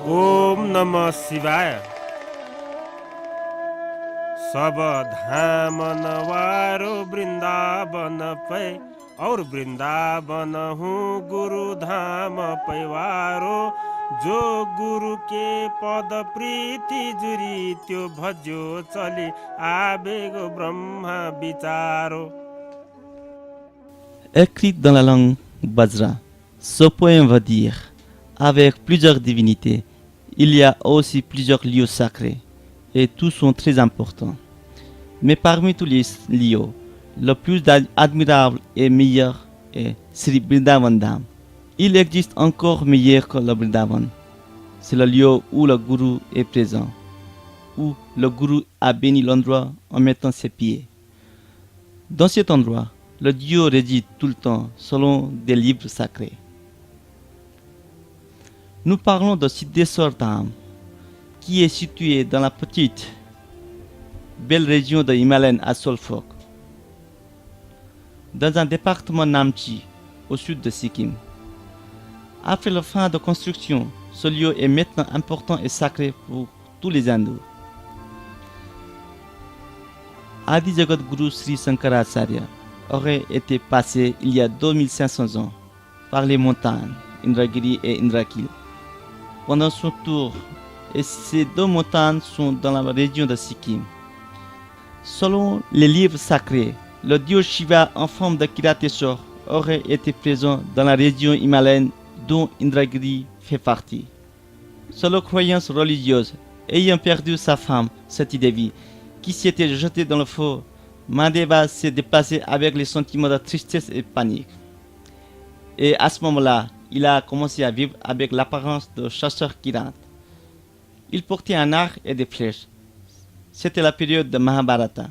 ओम नमः शिवाय। सब धाम नवारो वृंदावन पे और वृंदावन हूँ गुरु धाम पैवारो। जो गुरु के पद प्रीति जुरी त्यो भजो चली आवेगो ब्रह्मा विचारो। Écrit dans la langue Bajra, ce poème va dire, avec plusieurs divinités, il y a aussi plusieurs lieux sacrés, et tous sont très importants. Mais parmi tous les lieux, le plus admirable et meilleur est Sri Vrindavan Dham. Il existe encore meilleur que le Vrindavan. C'est le lieu où le Guru est présent, où le Guru a béni l'endroit en mettant ses pieds. Dans cet endroit, le Dieu réside tout le temps selon des livres sacrés. Nous parlons de Siddheswar Dham, qui est situé dans la petite, belle région de Himalayan à Solfok, dans un département Namchi, au sud de Sikkim. Après la fin de construction, ce lieu est maintenant important et sacré pour tous les hindous. Adi Jagat Guru Sri Shankaracharya aurait été passé il y a 2500 ans par les montagnes Indragiri et Indrakil pendant son tour, et ces deux montagnes sont dans la région de Sikkim. Selon les livres sacrés, le dieu Shiva en forme de Kirateshwar aurait été présent dans la région himalayenne dont Indragiri fait partie. Selon croyance religieuse, ayant perdu sa femme, Sati Devi, qui s'était jetée dans le feu, Mahadeva s'est déplacé avec les sentiments de tristesse et panique. Et à ce moment-là, il a commencé à vivre avec l'apparence de chasseur qui rentre. Il portait un arc et des flèches. C'était la période de Mahabharata.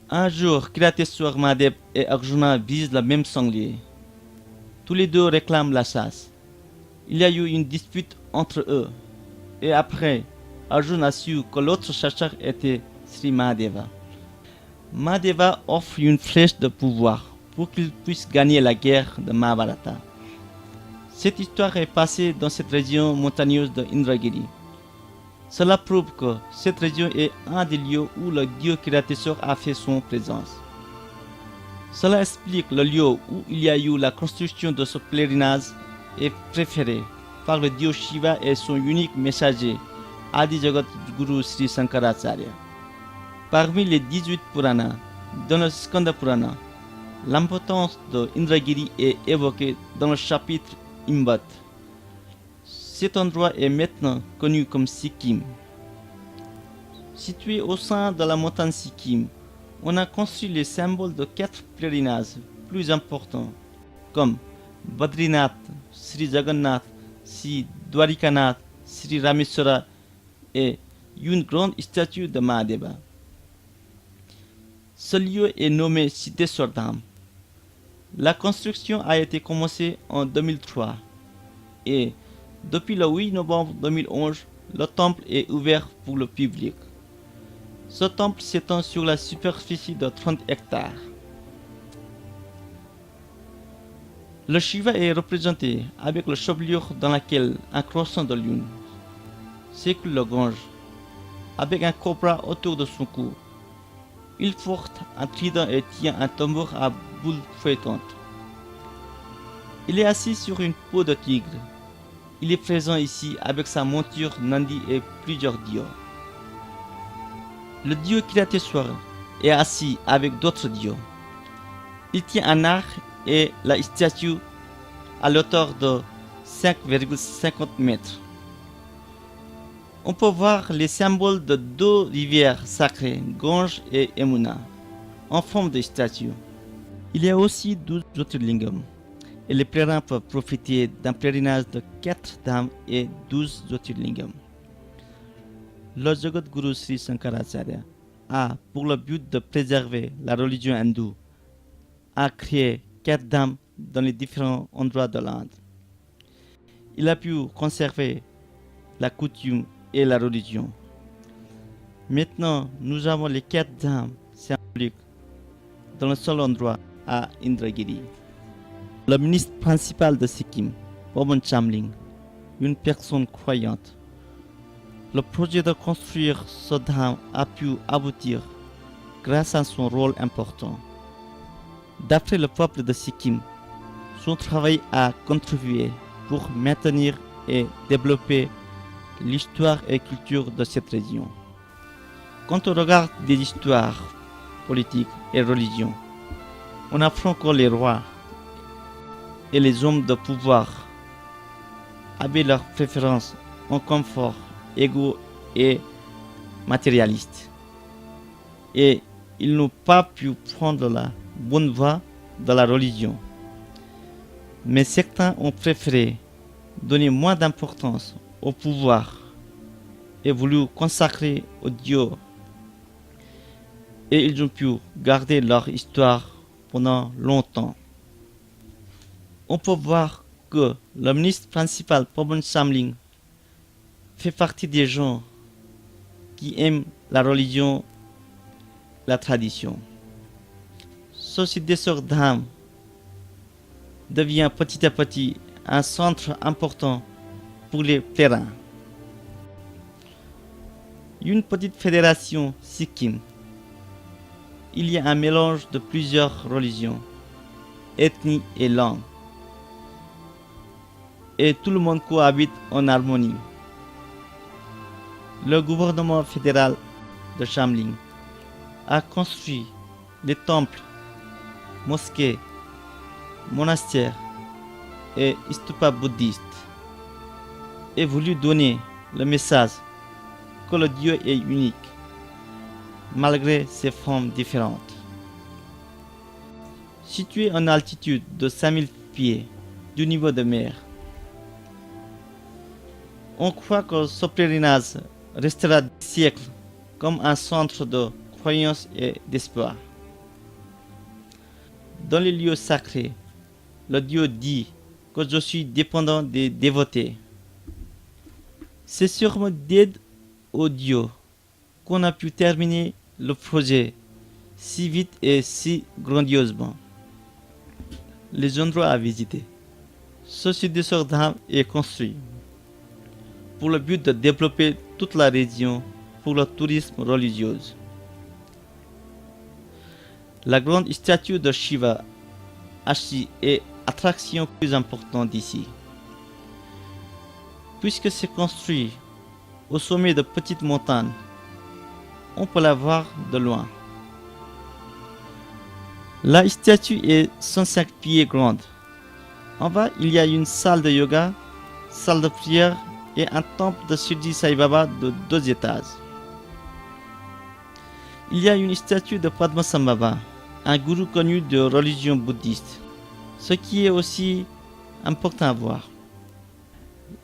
Un jour, Kirateshwar Mahadev et Arjuna visent le même sanglier. Tous les deux réclament la chasse. Il y a eu une dispute entre eux. Et après, Arjuna a su que l'autre chasseur était Sri Mahadeva. Mahadeva offre une flèche de pouvoir pour qu'il puisse gagner la guerre de Mahabharata. Cette histoire est passée dans cette région montagneuse de Indragiri. Cela prouve que cette région est un des lieux où le dieu Kirateshwar a fait son présence. Cela explique le lieu où il y a eu la construction de ce pèlerinage et préféré par le dieu Shiva et son unique messager, Adi Jagat Guru Sri Shankaracharya. Parmi les 18 Puranas, dans le Skanda Purana, l'importance de Indragiri est évoquée dans le chapitre Imbat. Cet endroit est maintenant connu comme Sikkim. Situé au sein de la montagne Sikkim, on a construit les symboles de 4 pèlerinages plus importants, comme Badrinath, Sri Jagannath, Sri Dwarikanath, Sri Rameswara et une grande statue de Mahadeva. Ce lieu est nommé Siddheswar Dham. La construction a été commencée en 2003 et depuis le 8 novembre 2011, le temple est ouvert pour le public. Ce temple s'étend sur la superficie de 30 hectares. Le Shiva est représenté avec la chevelure dans laquelle un croissant de lune s'écoule le Gange, avec un cobra autour de son cou. Il porte un trident et tient un tambour à boule fouettante. Il est assis sur une peau de tigre. Il est présent ici avec sa monture Nandi et plusieurs dieux. Le dieu Kirateshwar est assis avec d'autres dieux. Il tient un arc et la statue à l'auteur de 5,50 mètres. On peut voir les symboles de 2 rivières sacrées, Gange et Yamuna, en forme de statue. Il y a aussi 12 Jyotirlingam, et les pèlerins peuvent profiter d'un pèlerinage de 4 dhams et 12 Jyotirlingam. Le Jagat Guru Sri Shankaracharya a, pour le but de préserver la religion hindoue, a créé 4 dhams dans les différents endroits de l'Inde. Il a pu conserver la coutume et la religion. Maintenant, nous avons les 4 dhams symboliques dans le seul endroit à Indragiri. Le ministre principal de Sikkim, Pawan Chamling, une personne croyante. Le projet de construire ce dham a pu aboutir grâce à son rôle important. D'après le peuple de Sikkim, son travail a contribué pour maintenir et développer l'histoire et culture de cette région. Quand on regarde des histoires politiques et religions, on apprend que les rois et les hommes de pouvoir avaient leurs préférences en confort, égaux et matérialistes. Et ils n'ont pas pu prendre la bonne voie de la religion. Mais certains ont préféré donner moins d'importance au pouvoir et voulu consacrer au Dieu. Et ils ont pu garder leur histoire pendant longtemps. On peut voir que le ministre principal Pawan Chamling fait partie des gens qui aiment la religion, la tradition. Ce Siddheswar Dham devient petit à petit un centre important pour les pèlerins. Une petite fédération Sikkim. Il y a un mélange de plusieurs religions, ethnies et langues. Et tout le monde cohabite en harmonie. Le gouvernement fédéral de Chamling a construit des temples, mosquées, monastères et stupas bouddhistes et voulu donner le message que le Dieu est unique, malgré ses formes différentes. Situé en altitude de 5000 pieds du niveau de mer, on croit que ce pèlerinage restera des siècles comme un centre de croyance et d'espoir. Dans les lieux sacrés, le Dieu dit que je suis dépendant des dévotés. C'est sûrement d'aide au Dieu qu'on a pu terminer le projet si vite et si grandiosement. Les endroits à visiter. Ce Siddheswar Dham est construit pour le but de développer toute la région pour le tourisme religieux. La grande statue de Shiva Ashi est l'attraction plus importante d'ici. Puisque c'est construit au sommet de petites montagnes, on peut la voir de loin. La statue est 105 pieds grande. En bas, il y a une salle de yoga, salle de prière et un temple de Shirdi Sai Baba de 2 étages. Il y a une statue de Padmasambhava, un gourou connu de religion bouddhiste, ce qui est aussi important à voir.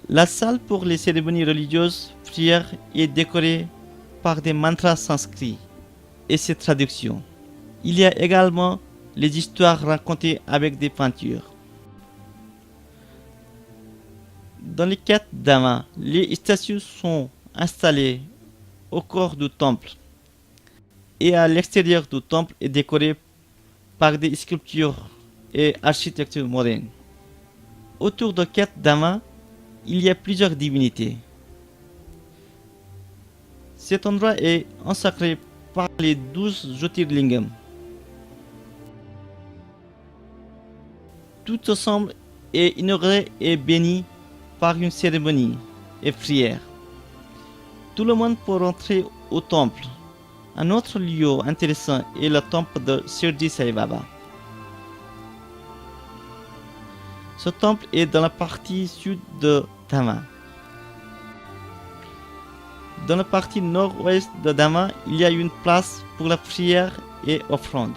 La salle pour les cérémonies religieuses, prières, est décorée par des mantras sanskrits et ses traductions. Il y a également les histoires racontées avec des peintures. Dans les 4 dhammas, les statues sont installées au corps du temple et à l'extérieur du temple est décoré par des sculptures et architecture moderne. Autour de 4 dhammas, il y a plusieurs divinités. Cet endroit est consacré par les 12 Jyotirlingam. Tout ensemble est inauguré et béni par une cérémonie et prière. Tout le monde peut rentrer au temple. Un autre lieu intéressant est le temple de Shirdi Sai Baba. Ce temple est dans la partie sud de Dhamma. Dans la partie nord-ouest de Dhamma, il y a une place pour la prière et offrande.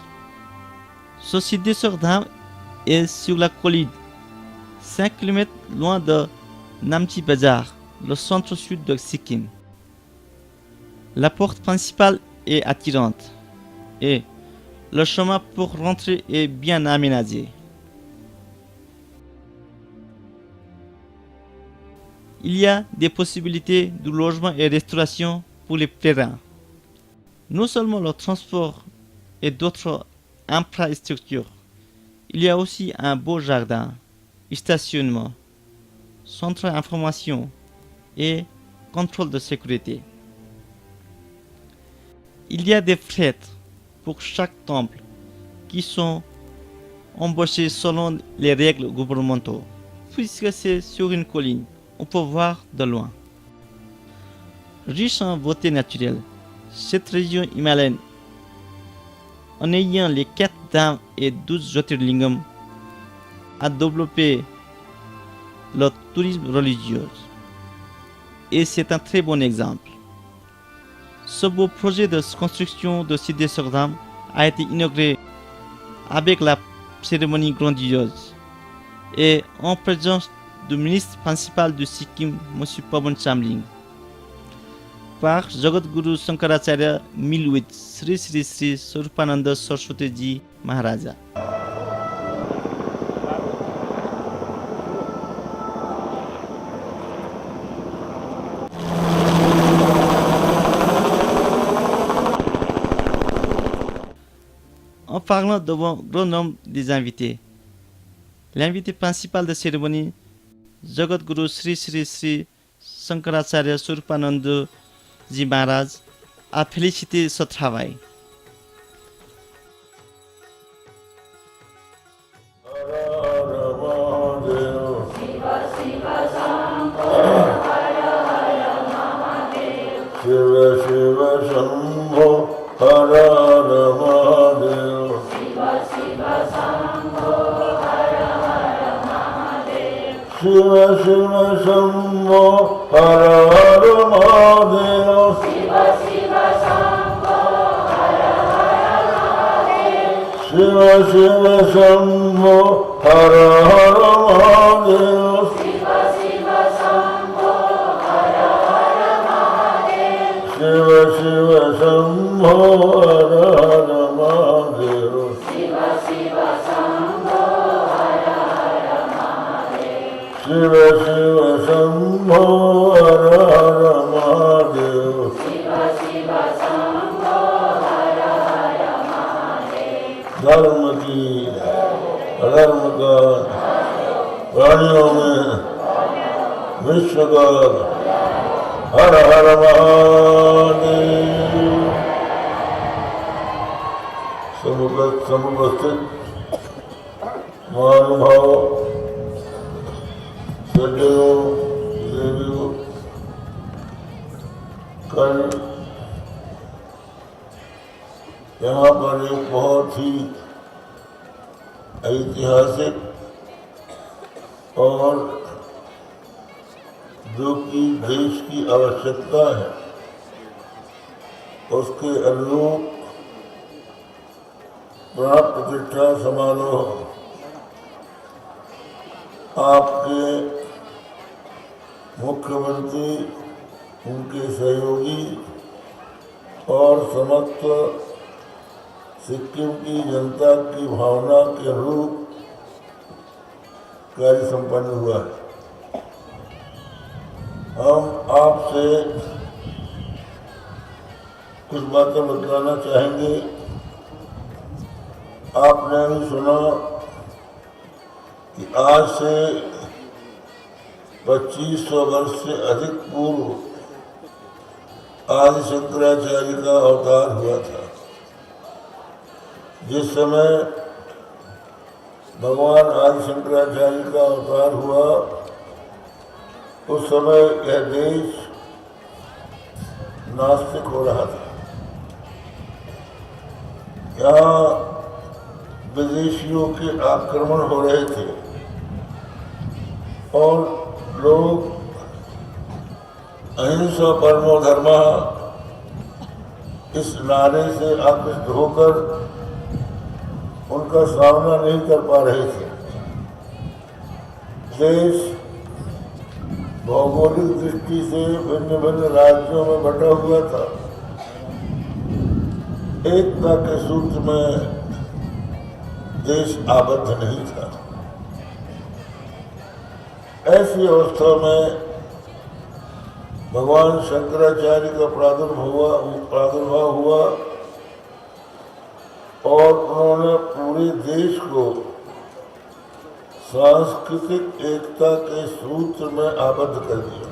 Ce Siddheswar Dham est sur la colline, 5 km loin de Namchi Bazar, le centre-sud de Sikkim. La porte principale est attirante et le chemin pour rentrer est bien aménagé. Il y a des possibilités de logement et restauration pour les pèlerins. Non seulement le transport et d'autres infrastructures, il y a aussi un beau jardin, stationnement centre d'information et contrôle de sécurité. Il y a des prêtres pour chaque temple qui sont embauchés selon les règles gouvernementaux. Puisque c'est sur une colline, on peut voir de loin. Riche en beauté naturelle, cette région himalayenne, en ayant les 4 dames et 12 Jyotirlingam, a développé le tourisme religieux. Et c'est un très bon exemple. Ce beau projet de construction de Siddheswar a été inauguré avec la cérémonie grandiose et en présence du ministre principal du Sikkim, M. Pawan Chamling, par Jagadguru Shankaracharya meal with Sri Sri Sri Swarupananda Saraswati Ji Maharaja. En parlant devant grand nombre des invités, l'invité principal de cérémonie, Jagadguru Sri Sri Sri Shankaracharya Swarupananda Ji Maharaj, a félicité ce travail. Shiva Shiva Shambho Hara Hara Mahadev. Shiva Shiva Shambho Hara Hara Mahadev. Shiva Shiva Shambho Hara Hara Mahadev. Shiva Shiva Shambho Hara Hara Mahadev. Shiva Shiva Shambho Hara Hara Mahadev. Shiva Shiva Shambho Hara Hara Mahadev. Shiva Shiva Shambho Hara Hara Mahadev. Shiva Shiva Shambho Hara Hara Mahadev. Shiva Shiva Shambho Hara Hara Mahadev. Shiva Shiva Shambho Hara Hara Mahadev. धर्म की अधर्म का प्राणियों में विश्व का हर हर महादेव। समुपस्थित महानुभाव सज्जनों देवियों, कल यहाँ पर एक बहुत ही ऐतिहासिक और जो कि देश की आवश्यकता है उसके अनुरूप प्राण प्रतिष्ठा समारोह आपके मुख्यमंत्री, उनके सहयोगी और समस्त सिक्किम की जनता की भावना के अनुरूप कार्य संपन्न हुआ है। हम आपसे कुछ बातें बतलाना चाहेंगे। आपने भी सुना कि आज से 2500 वर्ष से अधिक पूर्व आदि शंकराचार्य का अवतार हुआ था। जिस समय भगवान आदि शंकराचार्य का अवतार हुआ उस समय यह देश नास्तिक हो रहा था। यहाँ विदेशियों के आक्रमण हो रहे थे और लोग अहिंसा परमो धर्मः इस नारे से आकृष्ट होकर उनका सामना नहीं कर पा रहे थे। देश भौगोलिक दृष्टि से भिन्न भिन्न राज्यों में बटा हुआ था। एकता के सूत्र में देश आबद्ध नहीं था। ऐसी अवस्था में भगवान शंकराचार्य का प्रादुर्भाव हुआ और उन्होंने पूरे देश को सांस्कृतिक एकता के सूत्र में आबद्ध कर दिया।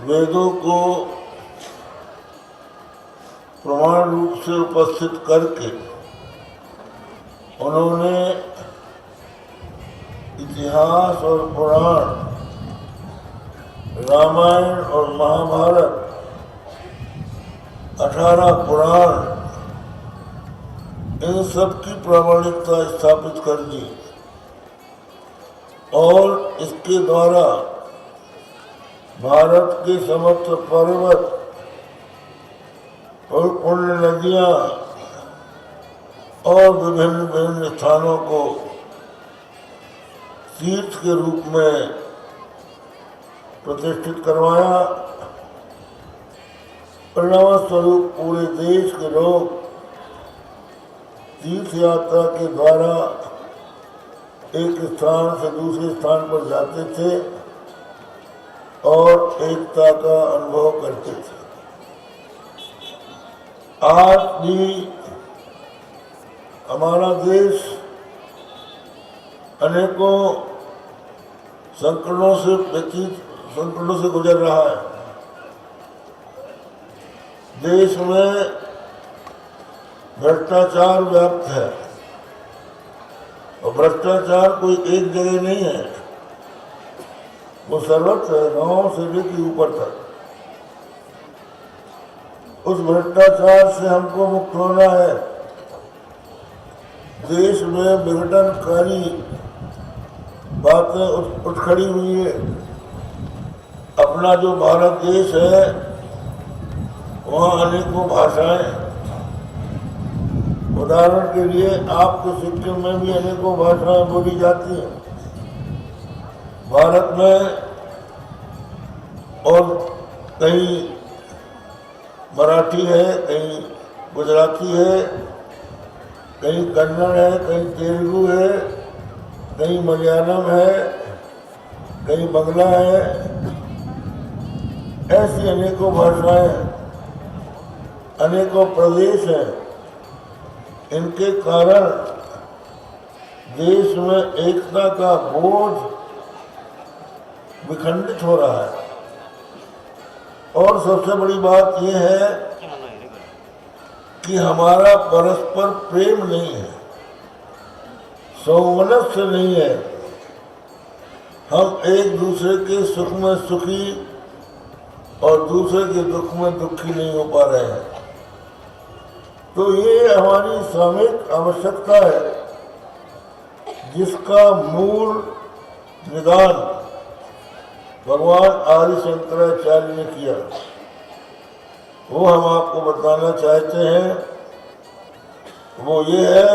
वेदों को प्रमाण रूप से उपस्थित करके उन्होंने इतिहास और पुराण, रामायण और महाभारत, 18 पुराण, इन सब की प्रामाणिकता स्थापित कर दी और इसके द्वारा भारत के समस्त पर्वत और पुण्य नदियां और विभिन्न विभिन्न स्थानों को तीर्थ के रूप में प्रतिष्ठित करवाया। परिणाम स्वरूप पूरे देश के लोग तीर्थ यात्रा के द्वारा एक स्थान से दूसरे स्थान पर जाते थे और एकता का अनुभव करते थे। आज भी हमारा देश अनेकों संकटों से गुजर रहा है। देश में भ्रष्टाचार व्याप्त है और भ्रष्टाचार कोई एक जगह नहीं है, वो सर्वत्र है, गांव से लेकर ऊपर तक। उस भ्रष्टाचार से हमको मुक्त होना है। देश में विघटनकारी बातें उठ खड़ी हुई है। अपना जो भारत देश है वहाँ अनेकों भाषाएं, उदाहरण के लिए आपके सिक्किम में भी अनेकों भाषाएं बोली जाती हैं। भारत में और कहीं मराठी है, कहीं गुजराती है, कहीं कन्नड़ है, कहीं तेलुगु है, कहीं मलयालम है, कहीं बंगला है। ऐसी अनेकों भाषाएं, अनेकों प्रदेश हैं। इनके कारण देश में एकता का बोझ विखंडित हो रहा है। और सबसे बड़ी बात यह है कि हमारा परस्पर प्रेम नहीं है, सौमनस्य नहीं है। हम एक दूसरे के सुख में सुखी और दूसरे के दुख में दुखी नहीं हो पा रहे हैं। तो ये हमारी सामूहिक आवश्यकता है, जिसका मूल निदान भगवान आदि शंकराचार्य ने किया। वो हम आपको बताना चाहते हैं। वो ये है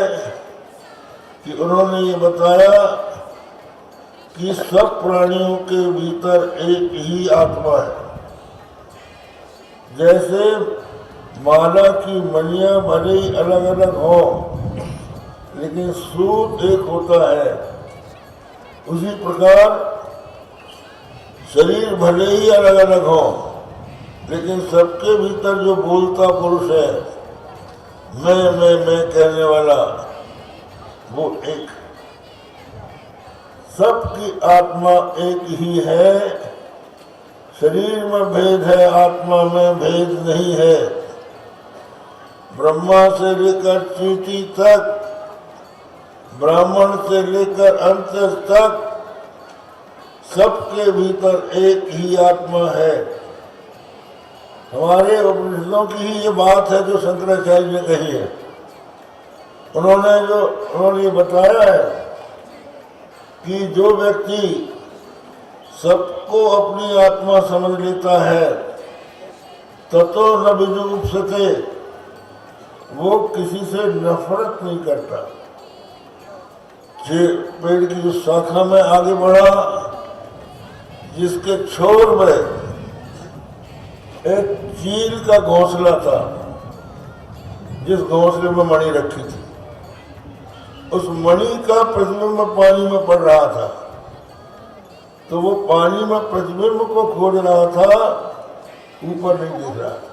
कि उन्होंने ये बताया कि सब प्राणियों के भीतर एक ही आत्मा है। जैसे माला की मणियां भले ही अलग अलग हो, लेकिन सूत एक होता है। उसी प्रकार शरीर भले ही अलग अलग हो, लेकिन सबके भीतर जो बोलता पुरुष है, मैं कहने वाला, वो एक। सबकी आत्मा एक ही है। शरीर में भेद है, आत्मा में भेद नहीं है। ब्रह्मा से लेकर चींटी तक, ब्राह्मण से लेकर अंत तक, सबके भीतर एक ही आत्मा है। हमारे उपनिषदों की ही ये बात है जो शंकराचार्य ने कही है। उन्होंने ये बताया है कि जो व्यक्ति सबको अपनी आत्मा समझ लेता है, ततो न विजुगुप्सते, वो किसी से नफरत नहीं करता। पेड़ की जो शाखा में आगे बढ़ा, जिसके छोर में एक चील का घोंसला था, जिस घोंसले में मणि रखी थी, उस मणि का प्रतिबिंब पानी में पड़ रहा था। तो वो पानी में प्रतिबिंब को खोज रहा था, ऊपर नहीं देख रहा था।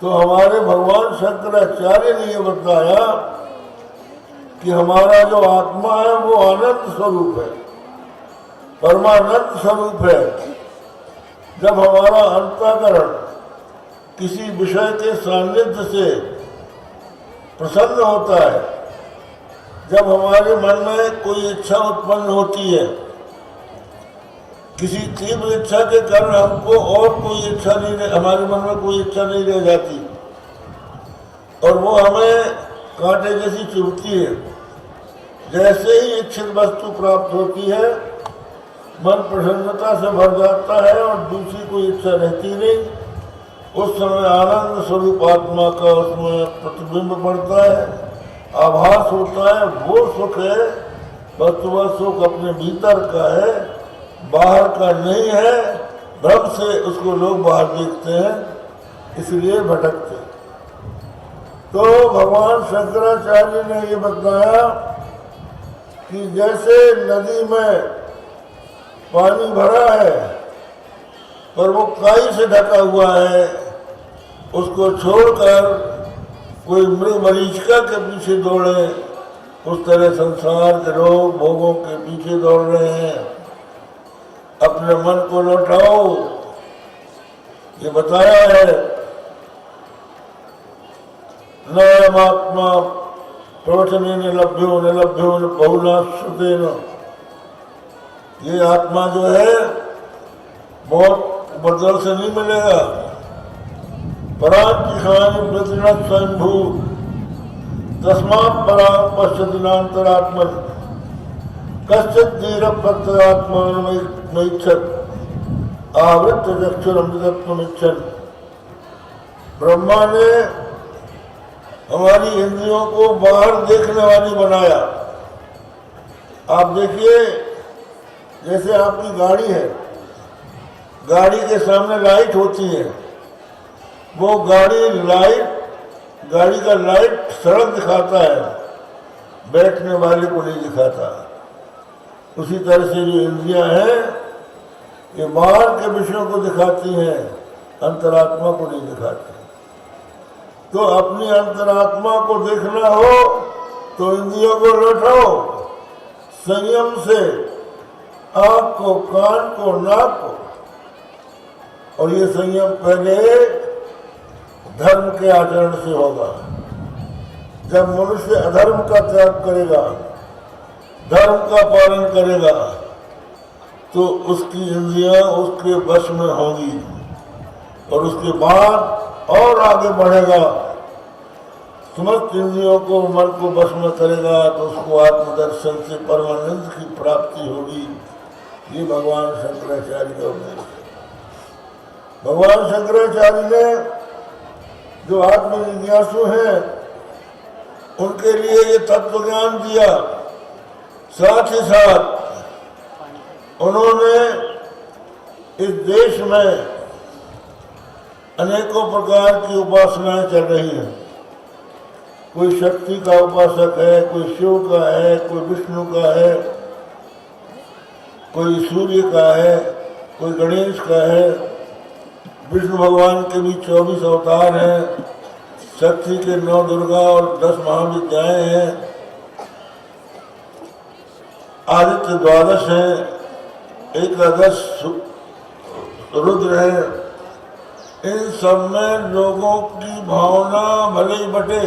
तो हमारे भगवान शंकराचार्य ने ये बताया कि हमारा जो आत्मा है वो आनंद स्वरूप है, परमानंद स्वरूप है। जब हमारा अंतःकरण किसी विषय के सानिध्य से प्रसन्न होता है, जब हमारे मन में कोई इच्छा उत्पन्न होती है, किसी तीव्र इच्छा के कारण हमको और कोई इच्छा नहीं, हमारे मन में कोई इच्छा नहीं रह जाती और वो हमें कांटे जैसी चुभती है। जैसे ही इच्छित वस्तु प्राप्त होती है, मन प्रसन्नता से भर जाता है और दूसरी कोई इच्छा रहती नहीं। उस समय आनंद स्वरूप आत्मा का उसमें प्रतिबिंब पड़ता है, आभास होता है। वो सुख है, वस्तुतः सुख अपने भीतर का है, बाहर का नहीं है। भ्रम से उसको लोग बाहर देखते हैं, इसलिए भटकते। तो भगवान शंकराचार्य ने ये बताया कि जैसे नदी में पानी भरा है पर वो काई से ढका हुआ है, उसको छोड़कर कोई मृग मरीचिका के पीछे दौड़े, उस तरह संसार के लोग भोगों के पीछे दौड़ रहे हैं। अपने मन को लौटाओ, ये बताया है। नयमात्मा प्रवचने न लभ्यो न लभ्यो न बहुना श्रुते न। ये आत्मा जो है बहुत बदल से नहीं मिलेगा। परांतिखानी प्रतिनत स्वयंभू तस्मात् परां पश्यतिनांतरात्मन कश्चित् धीर प्रत्यगात्मानमैच्छत् आवृत्त चक्षुरमृतत्वमिच्छन्। ब्रह्मा ने हमारी इंद्रियों को बाहर देखने वाली बनाया। आप देखिए, जैसे आपकी गाड़ी है, गाड़ी के सामने लाइट होती है, वो गाड़ी का लाइट सड़क दिखाता है, बैठने वाले को नहीं दिखाता। उसी तरह से जो इंद्रियां हैं ये बाहर के विषयों को दिखाती हैं, अंतरात्मा को नहीं दिखाती। तो अपनी अंतरात्मा को देखना हो तो इंद्रियों को लौटाओ संयम से, आँख को, कान को, नाक को। और ये संयम पहले धर्म के आचरण से होगा। जब मनुष्य अधर्म का त्याग करेगा, धर्म का पालन करेगा, तो उसकी इंद्रियां उसके वश में होंगी और उसके बाद और आगे बढ़ेगा। समस्त इंद्रियों को, मन को वश में करेगा तो उसको आत्मदर्शन से परमानंद की प्राप्ति होगी। ये भगवान शंकराचार्य का उपदेश है। भगवान शंकराचार्य ने जो आत्म जिज्ञासु हैं उनके लिए ये तत्व ज्ञान दिया। साथ ही साथ उन्होंने इस देश में अनेकों प्रकार की उपासनाएं चल रही हैं। कोई शक्ति का उपासक है, कोई शिव का है, कोई विष्णु का है, कोई सूर्य का है, कोई गणेश का है। विष्णु भगवान के भी 24 अवतार हैं, शक्ति के 9 दुर्गा और 10 महाविद्याएं हैं, आदित्य 12 हैं, 11 रुद्र हैं। इन सब में लोगों की भावना भले ही बटे,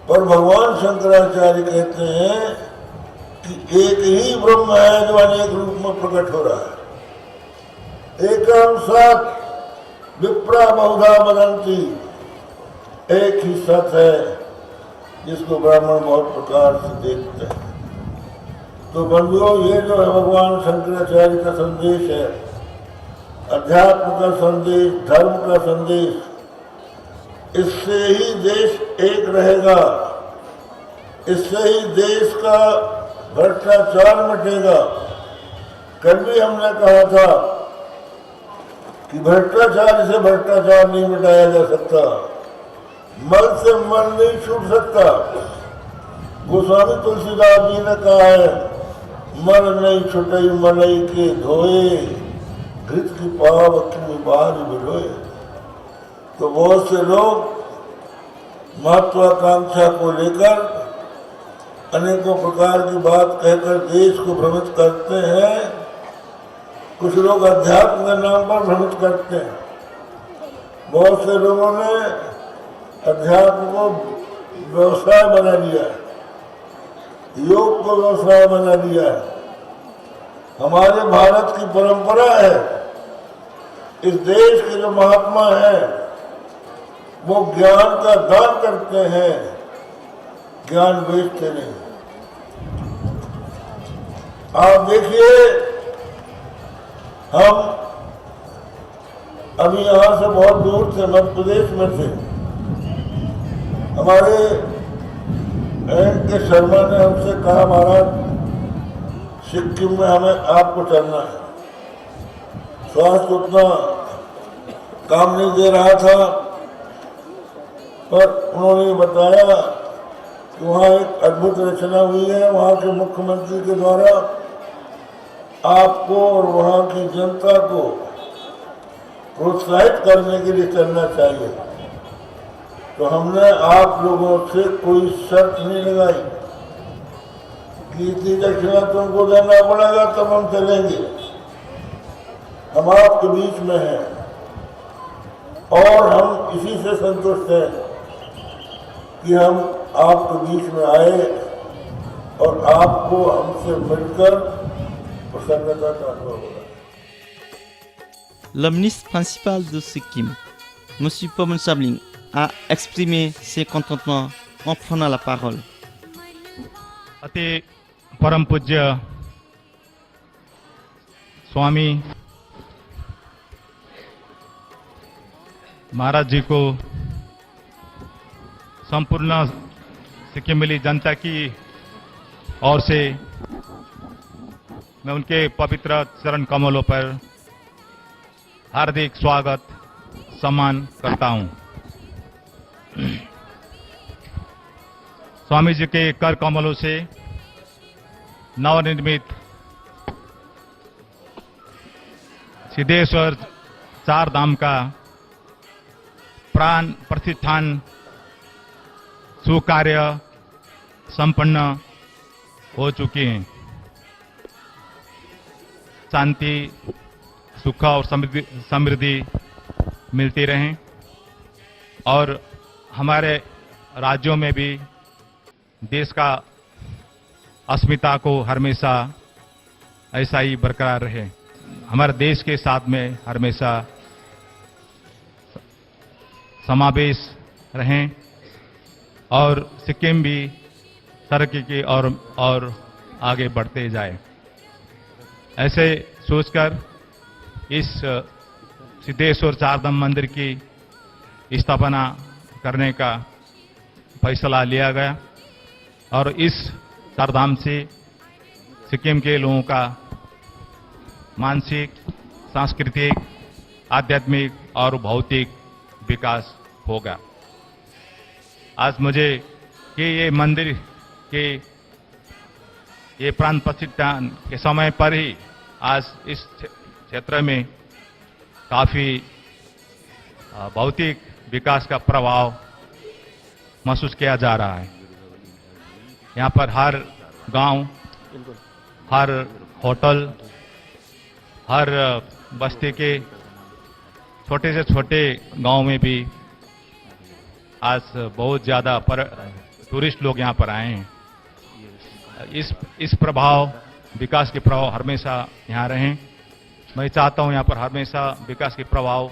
पर भगवान शंकराचार्य कहते हैं कि एक ही ब्रह्म है जो अनेक रूप में प्रकट हो रहा है। एकम सत विप्रा बहुधा वदंती। एक ही सत है जिसको ब्राह्मण बहुत प्रकार से देखते हैं। तो बंधुओं, ये जो है भगवान शंकराचार्य का संदेश है, अध्यात्म का संदेश, धर्म का संदेश, इससे ही देश एक रहेगा, इससे ही देश का भ्रष्टाचार मिटेगा। कल भी हमने कहा था कि भ्रष्टाचार से भ्रष्टाचार नहीं मिटाया जा सकता, मल से मल नहीं छूट सकता। गोस्वामी तुलसीदास जी ने कहा है, मल नहीं छुटई मलई के धोए, घृत की पाव की बाहर बिलोए। तो बहुत से लोग महत्वाकांक्षा को लेकर अनेकों प्रकार की बात कहकर देश को भ्रमित करते हैं। कुछ लोग अध्यात्म के नाम पर भ्रमित करते हैं। बहुत से लोगों ने अध्यात्म को व्यवसाय बना लिया है, योग को व्यवसाय बना लिया है। हमारे भारत की परंपरा है, इस देश के जो महात्मा हैं वो ज्ञान का दान करते हैं, ज्ञान बेचते नहीं। आप देखिए, हम अभी यहाँ से बहुत दूर थे, मध्य प्रदेश में थे। हमारे एन के शर्मा ने हमसे कहा, महाराज सिक्किम में हमें आपको चलना है। स्वास्थ्य उतना काम नहीं दे रहा था, पर उन्होंने बताया कि वहाँ एक अद्भुत रचना हुई है, वहाँ के मुख्यमंत्री के द्वारा आपको और वहाँ की जनता को प्रोत्साहित करने के लिए चलना चाहिए। तो हमने आप लोगों से कोई शर्त नहीं लगाई कि इतनी दक्षिणा तुमको देना पड़ेगा तब हम चलेंगे। हम आपके बीच में हैं और हम इसी से संतुष्ट हैं कि हम आपके बीच में आए और आपको हमसे मिलकर प्रसन्नता का अनुभव होगा। Le ministre principal de Sikkim, M. Pawan Sabling, a exprimé ses contentements en prenant la parole. अति परम पूज्य स्वामी महाराज जी को संपूर्ण सिक्किमेली जनता की ओर से मैं उनके पवित्र चरण कमलों पर हार्दिक स्वागत सम्मान करता हूं। स्वामी जी के कर कमलों से नवनिर्मित सिद्धेश्वर चार धाम का प्राण प्रतिष्ठान सुकार्य संपन्न हो चुके हैं। शांति, सुख और समृद्धि मिलती रहे और हमारे राज्यों में भी देश का अस्मिता को हमेशा ऐसा ही बरकरार रहे। हमारे देश के साथ में हमेशा समावेश रहें और सिक्किम भी तरक्की की और आगे बढ़ते जाए। ऐसे सोचकर इस सिद्धेश्वर चारधाम मंदिर की स्थापना करने का फैसला लिया गया और इस चारधाम से सिक्किम के लोगों का मानसिक, सांस्कृतिक, आध्यात्मिक और भौतिक विकास होगा। आज मुझे कि ये मंदिर के ये प्राण प्रतिष्ठान के समय पर ही आज इस क्षेत्र में काफी भौतिक विकास का प्रभाव महसूस किया जा रहा है। यहाँ पर हर गांव, हर होटल, हर बस्ती के छोटे से छोटे गांव में भी आज बहुत ज्यादा टूरिस्ट लोग यहाँ पर आए हैं। इस प्रभाव, विकास के प्रभाव हमेशा यहाँ रहें। मैं चाहता हूँ यहाँ पर हमेशा विकास के प्रभाव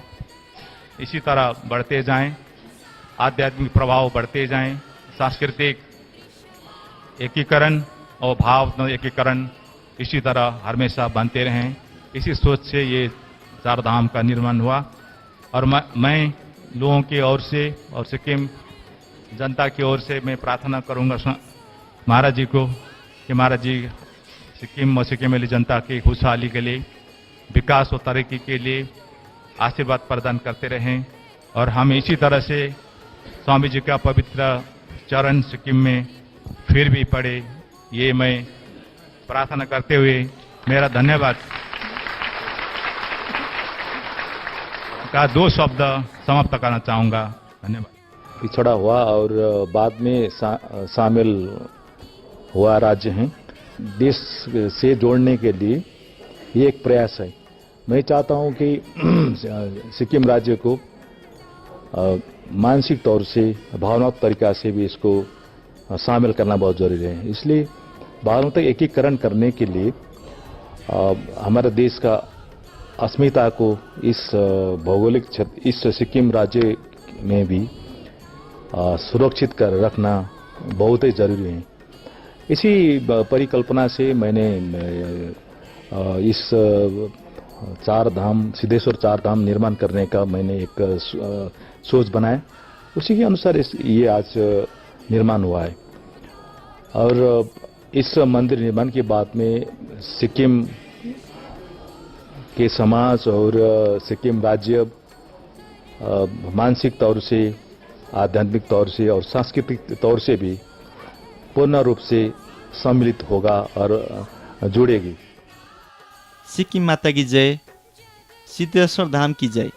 इसी तरह बढ़ते जाएं, आध्यात्मिक प्रभाव बढ़ते जाएं, सांस्कृतिक एकीकरण और भाव एकीकरण इसी तरह हमेशा बनते रहें। इसी सोच से ये चार धाम का निर्माण हुआ और मैं लोगों की ओर से और सिक्किम जनता की ओर से मैं प्रार्थना करूंगा महाराज जी को कि महाराज जी सिक्किम और सिक्किमेली जनता की खुशहाली के लिए, विकास और तरक्की के लिए आशीर्वाद प्रदान करते रहें और हम इसी तरह से स्वामी जी का पवित्र चरण सिक्किम में फिर भी पड़े, ये मैं प्रार्थना करते हुए मेरा धन्यवाद का 2 शब्द समाप्त करना चाहूंगा। धन्यवाद। पिछड़ा हुआ और बाद में शामिल हुआ राज्य है। देश से जोड़ने के लिए ये एक प्रयास है। मैं चाहता हूं कि सिक्किम राज्य को मानसिक तौर से, भावनात्मक तरीका से भी इसको शामिल करना बहुत जरूरी है। इसलिए भावनात्मक एकीकरण करने के लिए हमारे देश का अस्मिता को इस भौगोलिक क्षेत्र, इस सिक्किम राज्य में भी सुरक्षित कर रखना बहुत ही जरूरी है। इसी परिकल्पना से मैंने इस चार धाम, सिद्धेश्वर चार धाम निर्माण करने का मैंने एक सोच बनाया। उसी के अनुसार ये आज निर्माण हुआ है। और इस मंदिर निर्माण के बाद में सिक्किम के समाज और सिक्किम राज्य मानसिक तौर से, आध्यात्मिक तौर से और सांस्कृतिक तौर से भी पूर्ण रूप से सम्मिलित होगा और जुड़ेगी। सिक्किम माता की जय, सिद्धेश्वर धाम की जय।